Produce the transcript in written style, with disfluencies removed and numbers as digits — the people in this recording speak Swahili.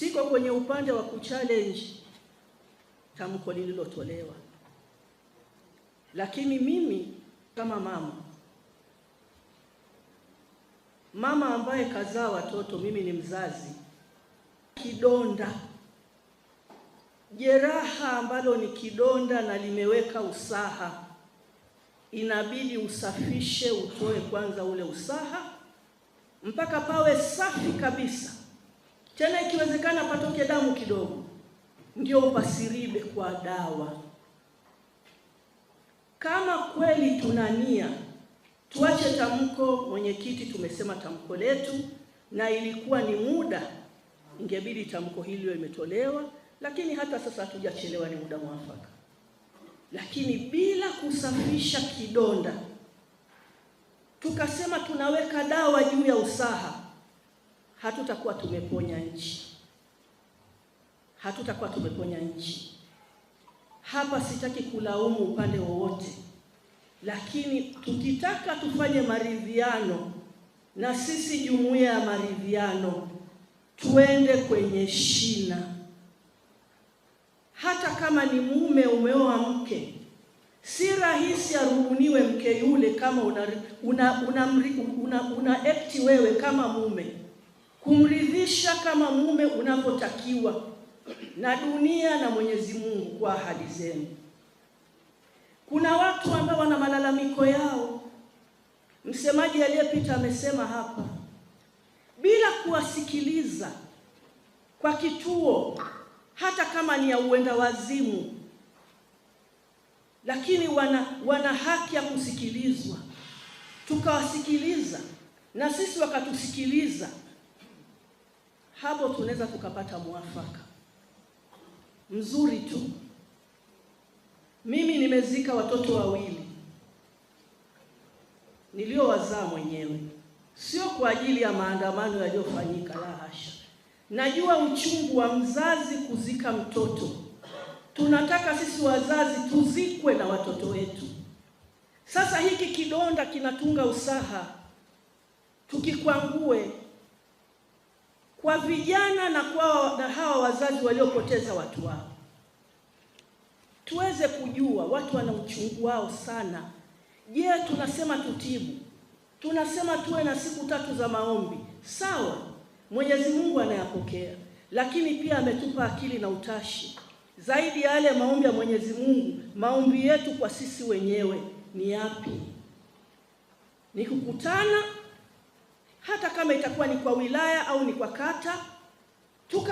Siko kwenye upande wa kuchallenge tamko lililotolewa, lakini mimi kama mama ambaye kazaa watoto, mimi ni mzazi, kidonda, jeraha ambalo ni kidonda na limeweka usaha, inabidi usafishe, utoe kwanza ule usaha mpaka pawe safi kabisa, tena ikiwezekana patoke damu kidogo, ndio upasiribe kwa dawa. Kama kweli tuna nia, tuache tamko. Mwenyekiti, tumesema tamko letu, na ilikuwa ni muda, ingebidi tamko hilo limetolewa, lakini hata sasa hatujachelewa, ni muda mwafaka. Lakini bila kusafisha kidonda, tukasema tunaweka dawa juu ya usaha, hatutakuwa tumeponya nchi. Hatutakuwa tumeponya nchi. Hapa sitaki kulaumu upande wowote, lakini tukitaka tufanye maridhiano, na sisi jumuiya ya maridhiano, tuende kwenye shina. Hata kama ni mume umeoa mke, si rahisi arubuniwe mke yule kama una act wewe kama mume kumridhisha kama mume unapotakiwa na dunia na Mwenyezi Mungu kwa ahadi zenu. Kuna watu ambao wana malalamiko yao, msemaji aliyepita amesema hapa, bila kuwasikiliza kwa kituo, hata kama ni ya uenda wazimu, lakini wana haki ya kusikilizwa. Tukawasikiliza na sisi wakatusikiliza, hapo tunaweza tukapata mwafaka mzuri tu. Mimi nimezika watoto wawili niliowazaa mwenyewe, sio kwa ajili ya maandamano yaliyofanyika, la hasha. Najua uchungu wa mzazi kuzika mtoto. Tunataka sisi wazazi tuzikwe na watoto wetu. Sasa hiki kidonda kinatunga usaha, tukikwangue kwa vijana na hawa wazazi waliopoteza watu wao, tuweze kujua watu wana uchungu wao sana. Je, tunasema tutibu, tunasema tuwe na siku 3 za maombi, sawa, Mwenyezi Mungu anayapokea, lakini pia ametupa akili na utashi. Zaidi ya yale maombi ya Mwenyezi Mungu, maombi yetu kwa sisi wenyewe ni yapi? Ni kukutana, hata kama itakuwa ni kwa wilaya au ni kwa kata,